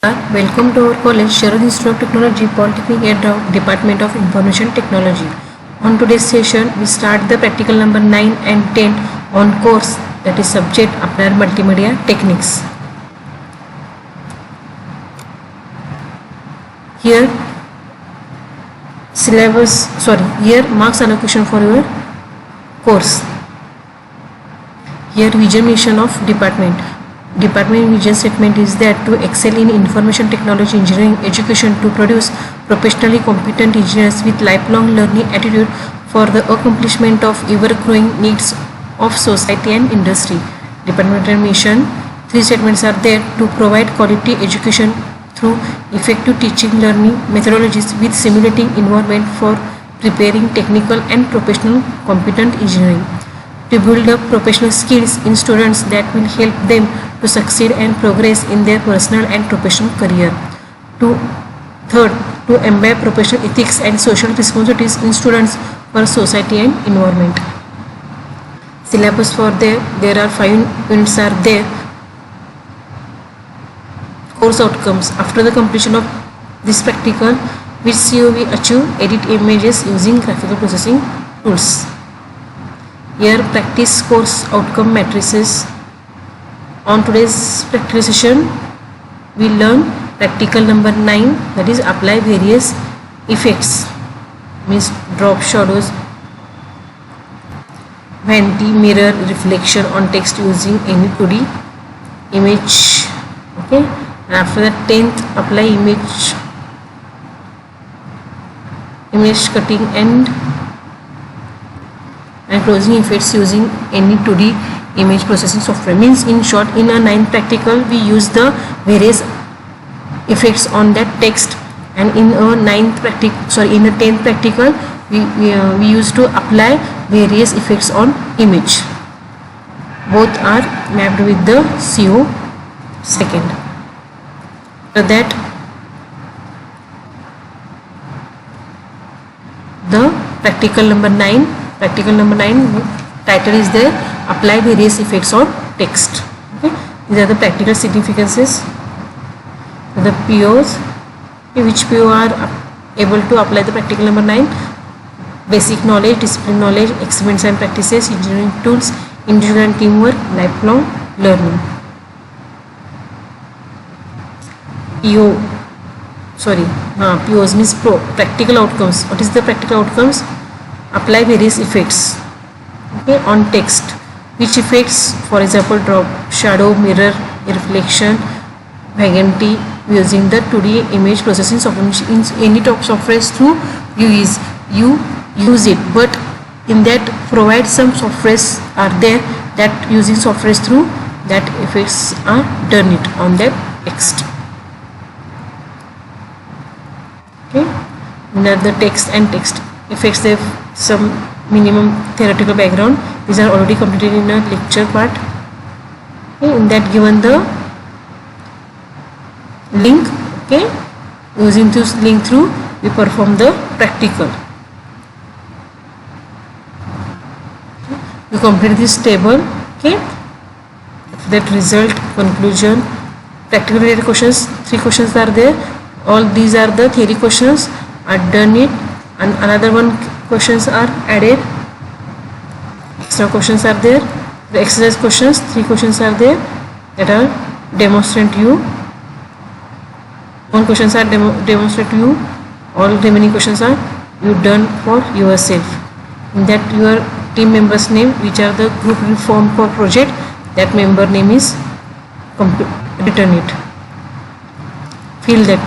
Welcome to our college, Sharad Institute of Technology, Polytechnic and Department of Information Technology. On today's session, we start the practical number 9 and 10 on course that is subject Applied Multimedia Techniques. Here here marks allocation for your course. Here vision mission of department vision statement is that to excel in information technology engineering education, to produce professionally competent engineers with lifelong learning attitude for the accomplishment of ever growing needs of society and industry. Departmental mission, three statements are there: to provide quality education through effective teaching learning methodologies with simulating environment for preparing technical and professional competent engineering, to build up professional skills in students that will help them to succeed and progress in their personal and professional career. Third, to embed professional ethics and social responsibilities in students for society and environment. Syllabus for there are 5 units are there. Course outcomes: after the completion of this practical, which COV achieve edit images using graphical processing tools. Here practice course outcome matrices. On today's practical session, we learn practical number 9, that is apply various effects, means drop shadows, vanity mirror reflection on text using any 2D image. Okay, and after that 10th, apply image cutting and closing effects using any 2D image processing software. Means in short, in a 9th practical we use the various effects on that text, and in a 10th practical we used to apply various effects on image. Both are mapped with the CO second. After that, the practical number 9 title is there: apply various effects on text. Okay, these are the practical significances. The POs, which PO are able to apply the practical number 9: basic knowledge, discipline knowledge, experiments and practices, engineering tools, individual and teamwork, lifelong learning. POs means practical outcomes. What is the practical outcomes? Apply various effects, okay, on text. Which effects? For example, drop shadow, mirror reflection, vanity, using the 2D image processing software. In any top software through you use it, but in that provide some softwares are there that using softwares through that effects are done it on that text. Okay, now the text and text effects, they have some minimum theoretical background. These are already completed in a lecture part. Okay, in that given the link, okay, using this link through we perform the practical. Okay, we complete this table. Okay, that result, conclusion, practical related questions, 3 questions are there. All these are the theory questions are done it, and another one questions are added, extra questions are there. The exercise questions, 3 questions are there that are demonstrate you. 1 questions are demonstrate you. All remaining questions are you done for yourself. In that your team members name, which are the group you form for project, that member name is written it. Fill that.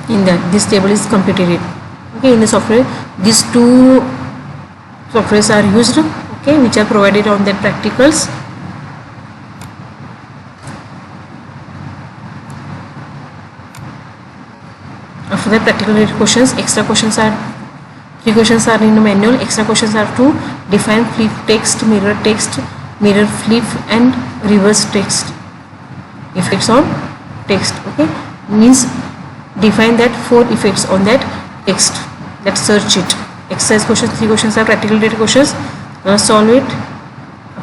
In that this table is completed. Okay, in the software these 2 softwares are used, okay, which are provided on that practicals. After that practical related questions, extra questions are 3 questions are in the manual. Extra questions are to define flip text, mirror flip and reverse text effects on text. Okay, means define that 4 effects on that text. Let's search it. Exercise questions, 3 questions are practical related questions. Solve it.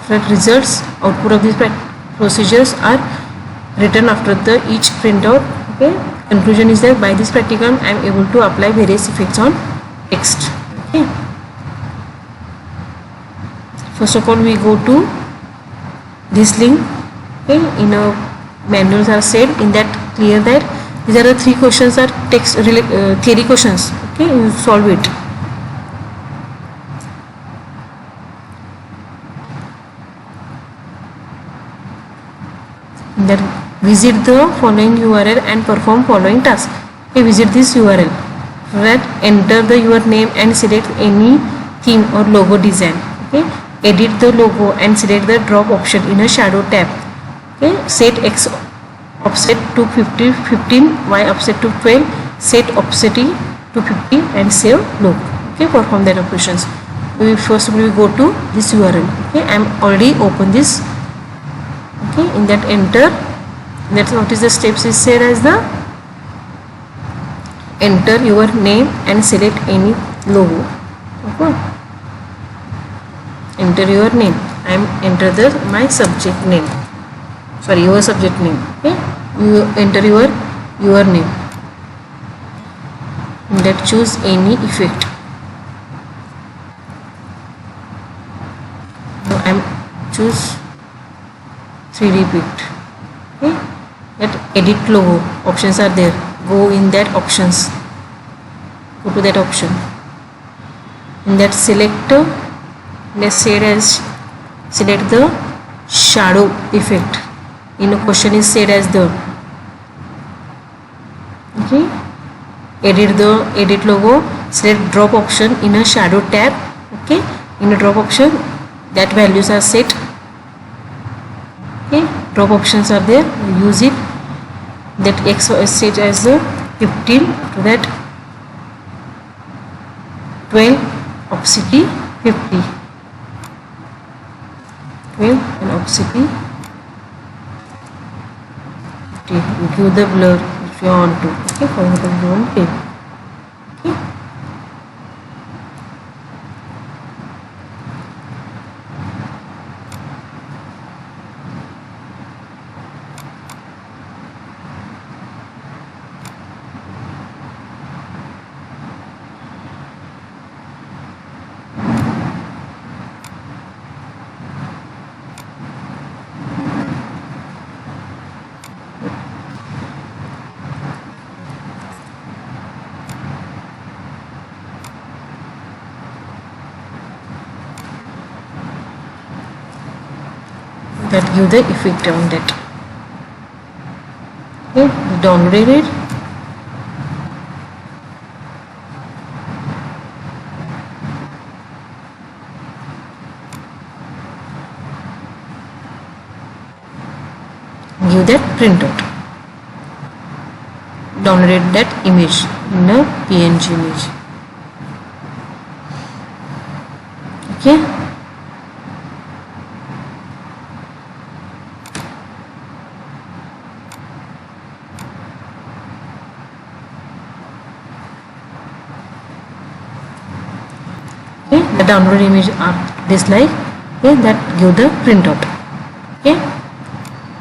So that results, output of these procedures are written after the each printout. Okay, conclusion is that by this practicum I am able to apply various effects on text. Okay, first of all we go to this link. Okay, in a manuals are said in that clear that these are the 3 questions are text theory questions. Okay, you solve it. Then visit the following URL and perform following task. Okay, visit this URL. Right, enter the your name and select any theme or logo design. Okay, edit the logo and select the drop option in a shadow tab. Okay, set X offset to 15, Y offset to 12, set offset to 50 and save look. Okay, perform that operations. First we go to this URL. Okay, I am already open this. Okay, in that enter, that's what is the steps is said as the enter your name and select any logo. Okay, enter your name. I am enter the my subject name. Sorry, your subject name. Okay, you enter your name. That choose any effect. Now I am choose 3D effect. Okay, that edit logo options are there. Go in that options. Go to that option. In that select, let's say as select the shadow effect. In a question is said as the okay, edit logo, select drop option in a shadow tab. Okay, in a drop option that values are set. Okay, drop options are there, use it. That X is set as the 15, to that 12 opacity 50, 12 and opacity 50. Give the blur if you want to. Okay, for example you want 10. Okay, that give the effect on that. Okay, download it. Give that printout. Download that image in a PNG image. Okay. The download image are this like. Okay, that give the printout. Okay,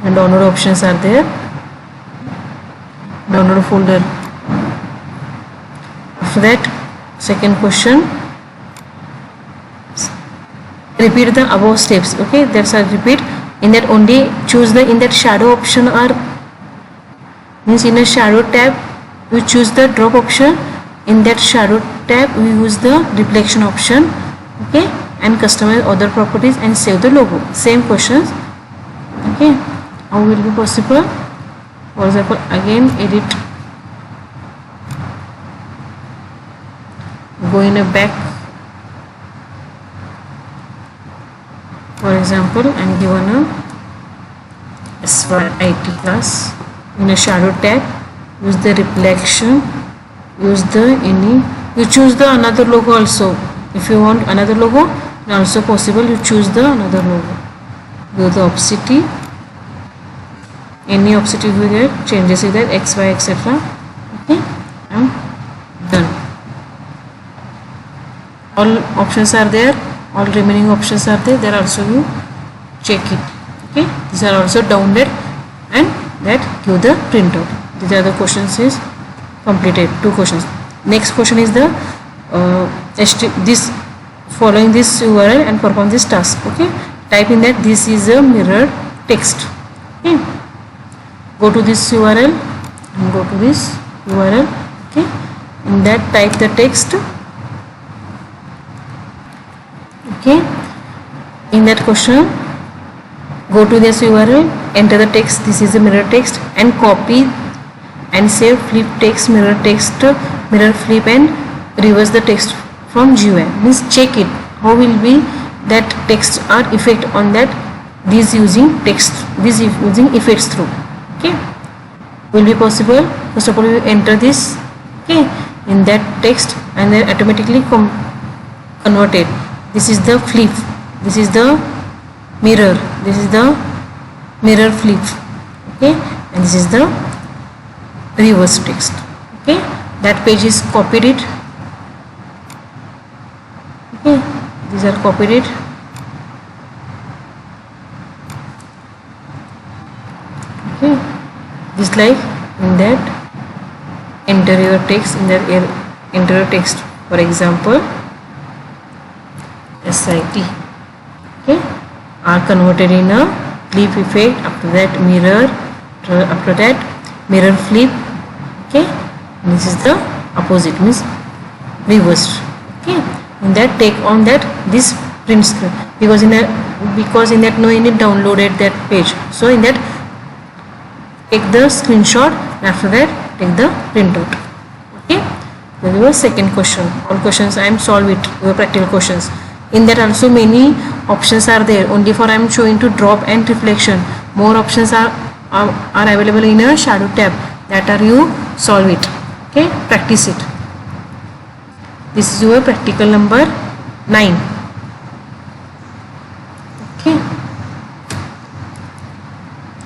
and download options are there. Download folder. After that, second question, repeat the above steps. Okay, that's a repeat. In that only choose the in that shadow option or means in a shadow tab we choose the drop option. In that shadow tab we use the reflection option. Okay, and customize other properties and save the logo. Same questions. Okay, how will be possible? For example, again edit, go in a back. For example, I am given a SYIT class. In a shadow tab, use the reflection, use the any, you choose the another logo also. If you want another logo, also possible, you choose the another logo. Go the opacity, any opacity you get, changes either X, Y, etc. Okay, and done. All options are there, all remaining options are there. There also you check it. Okay, these are also downloaded and that give the printout. These are the questions is completed. 2 questions. Next question is the this following this URL and perform this task. Okay, type in that this is a mirror text. Okay, go to this URL and go to this URL. Okay, in that type the text. Okay, in that question go to this URL, enter the text, this is a mirror text, and copy and save flip text, mirror text, mirror flip, and reverse the text from GUI. Means check it how will be that text or effect on that this using text, this using effects through. Okay, will be possible. First of all you enter this, okay, in that text and then automatically converted. This is the flip, this is the mirror, this is the mirror flip. Okay, and this is the reverse text. Okay, that page is copied it. Okay, these are copied it. Okay, this like in that enter your text, in that enter your text, for example SIT. Okay, are converted in a flip effect, after that mirror, after that mirror flip. Okay, and this is the opposite, means reversed. Okay, in that take on that this print screen, because in that no any downloaded that page, so in that take the screenshot and after that take the printout. Okay, then your second question. All questions I am solve it, your practical questions. In that also many options are there, only for I am showing to drop and reflection. More options are available in a shadow tab, that are you solve it. Okay, practice it. This is your practical number 9. Okay,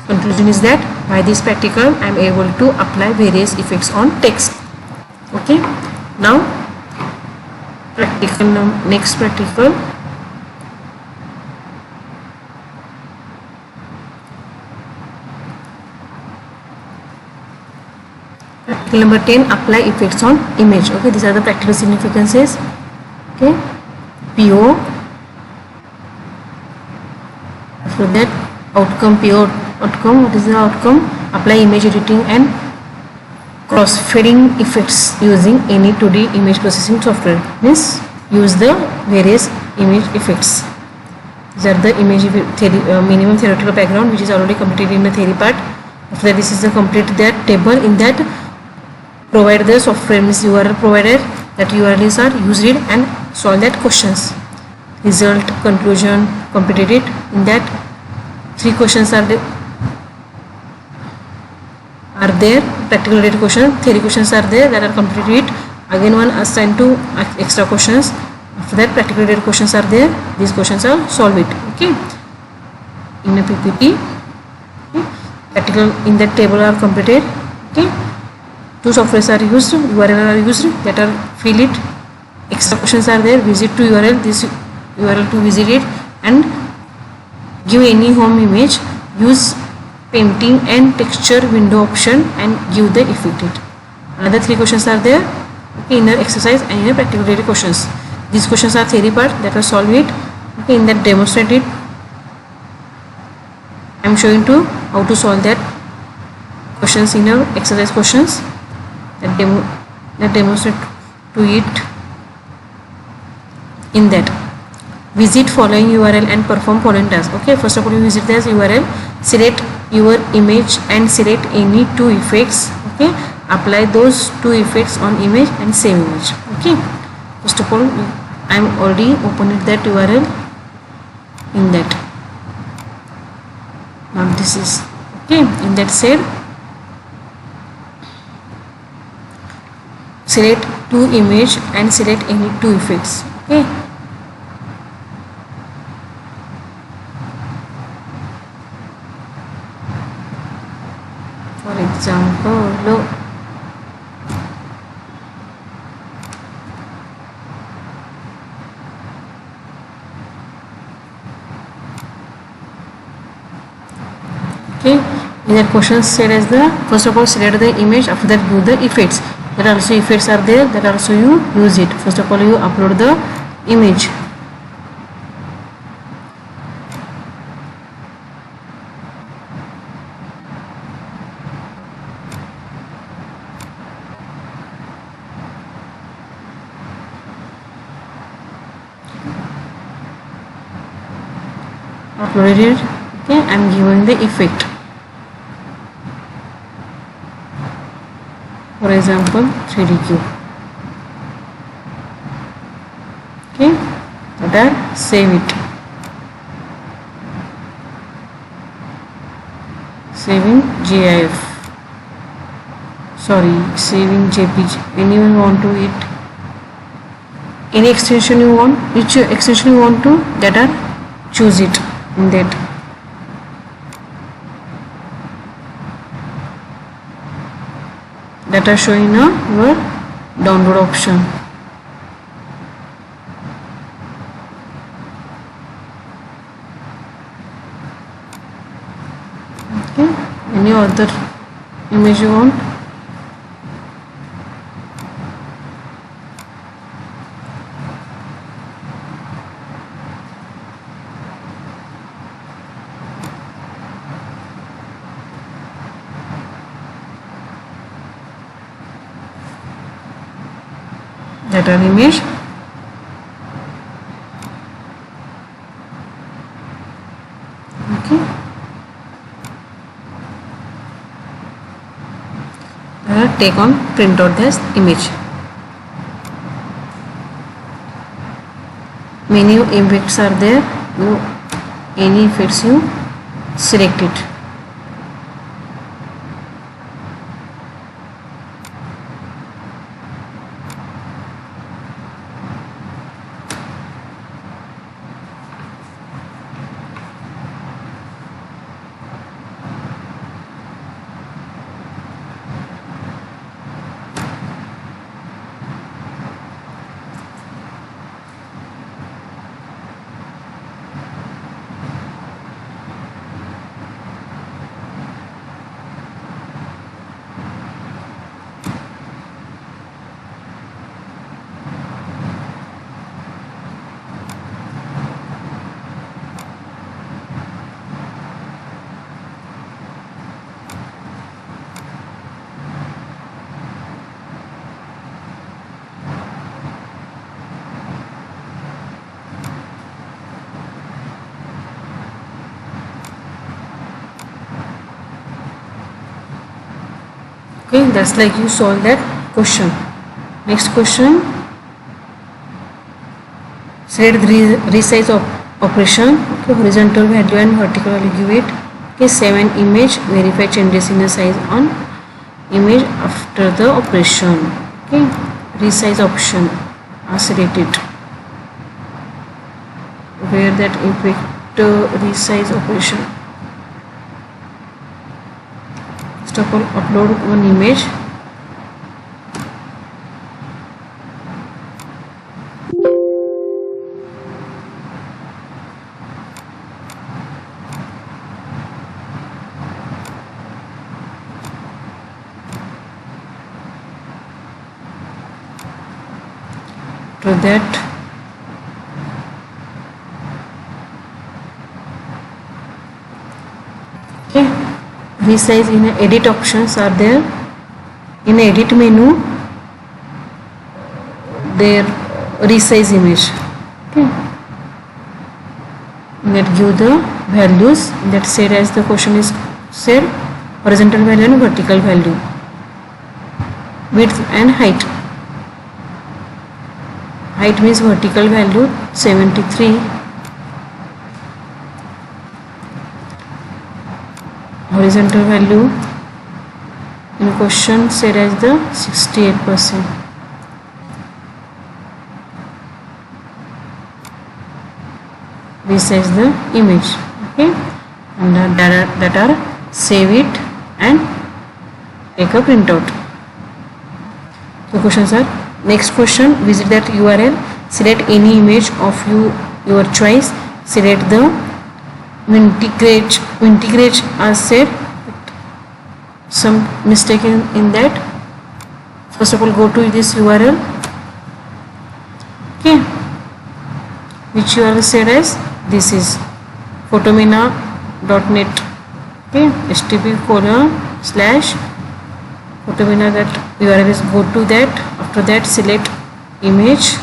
conclusion is that by this practical I am able to apply various effects on text. Okay, now practical next practical. Practical number 10, apply effects on image. Okay, these are the practical significances. Okay, PO, after that outcome, PO outcome. What is the outcome? Apply image editing and cross-fading effects using any 2D image processing software. Means use the various image effects. These are the image theory, minimum theoretical background, which is already completed in the theory part. After that, this is the complete that table. In that provide the software, means URL provided, that URLs are used it and solve that questions. Result, conclusion, completed it. In that 3 questions are there. Practical related question, theory questions are there, that are completed. Again one assigned to extra questions. After that practical related questions are there, these questions are solve it. Okay, in a PPT. Okay, practical in that table are completed. Okay, 2 softwares are used, URL are used, that are fill it. Extra questions are there, visit to URL, this URL to visit it, and give any home image, use painting and texture window option and give the effect it. Another 3 questions are there. Okay, in the exercise and in the practical related questions. These questions are theory part, that will solve it. Okay, in that demonstrate it. I am showing to how to solve that questions in your exercise questions. That demonstrate to it. In that visit following URL and perform following tasks. Okay, first of all you visit this URL, select your image and select any 2 effects. Okay, apply those 2 effects on image and save image. Okay, first of all I am already opened that URL. In that now this is okay. In that said select 2 image and select any 2 effects. Okay, for example, look, Okay, in that question said as the first of all select the image, after that give the effects. There are also effects are there, that also you use it. First of all you upload the image. Uploaded it. Okay, I am giving the effect. For example, 3D cube. Okay, that save it. Saving GIF. Sorry, saving JPG. Anyone want to it? Any extension you want? Which extension you want to? That are choose it in that. That are showing now your download option. Okay, any other image you want? That are image. Okay, take on print out this image. Many effects are there. You any effects you select it. Okay, that's like you solve that question. Next question, select the resize of operation. Okay, horizontal value and vertical value give it. Okay, 7 image, verify changes in the size on image after the operation. Okay, resize option are selected. Where that effect resize operation. First of all, upload one image. To that, okay, resize in edit options are there. In edit menu, there resize image. Okay, that give the values that said as the question is said, horizontal value and vertical value, width and height. Height means vertical value 73, horizontal value in question said as the 68%. Resize the image. Okay, and that are save it and take a printout. So questions are, next question, visit that URL, select any image of your choice, select the integrate are said, some mistake in that. First of all, go to this URL, okay, which URL said as this is photomena.net, okay, http://photomena, that URL is, go to that. After that, select image.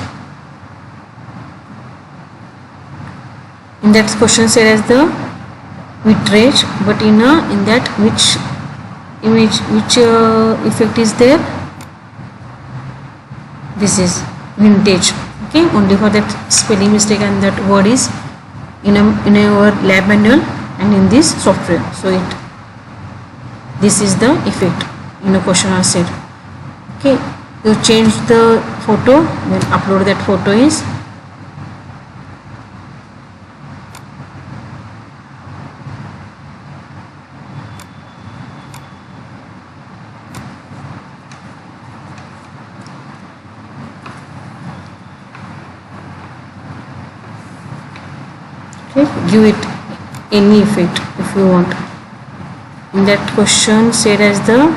In that question said as the vintage, but in that which image, which effect is there, this is vintage, okay, only for that spelling mistake, and that word is in our lab manual and in this software. So this is the effect in a question are said, okay. You change the photo, then upload that photo is, okay, give it any effect if you want. In that question said as the,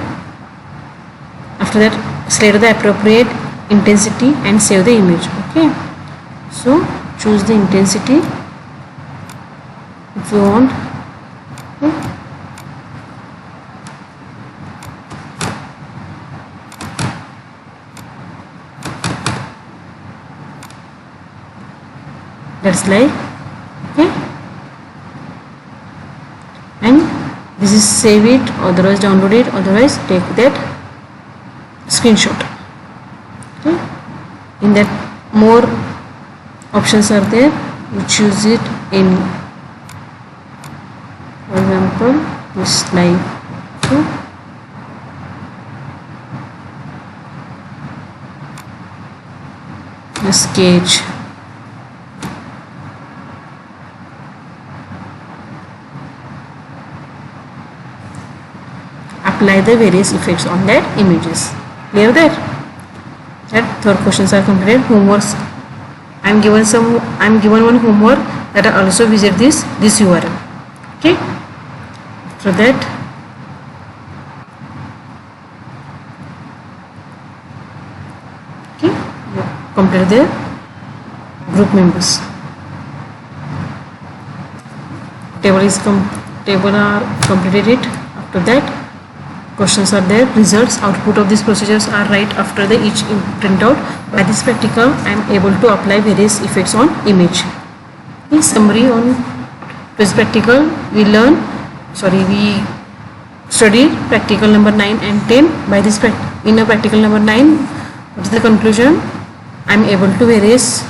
after that select the appropriate intensity and save the image, okay. So choose the intensity if you want, okay. That's like, okay, and this is save it, otherwise download it, otherwise take that screenshot, okay. In that more options are there, you choose it in, for example, this live, okay. The sketch, apply the various effects on that images. Clear there? That third questions are completed. Homeworks, I am given one homework, that I also visit this URL, okay. After that, okay, complete the group members. Table are completed it. After that, questions are there, results, output of these procedures are right after the each printout. By this practical, I am able to apply various effects on image. In summary, on this practical, we studied practical number 9 and 10. By this in a practical number 9, what is the conclusion? I am able to various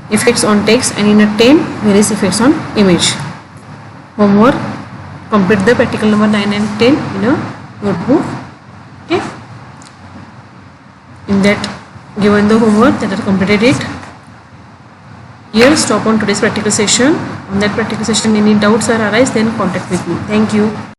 effects on text, and in a 10, various effects on image. Homework, complete the practical number 9 and 10 in a notebook, okay. In that, given the homework, that I completed it. Here, stop on today's practical session. On that practical session, any doubts or arise, then contact with me. Thank you.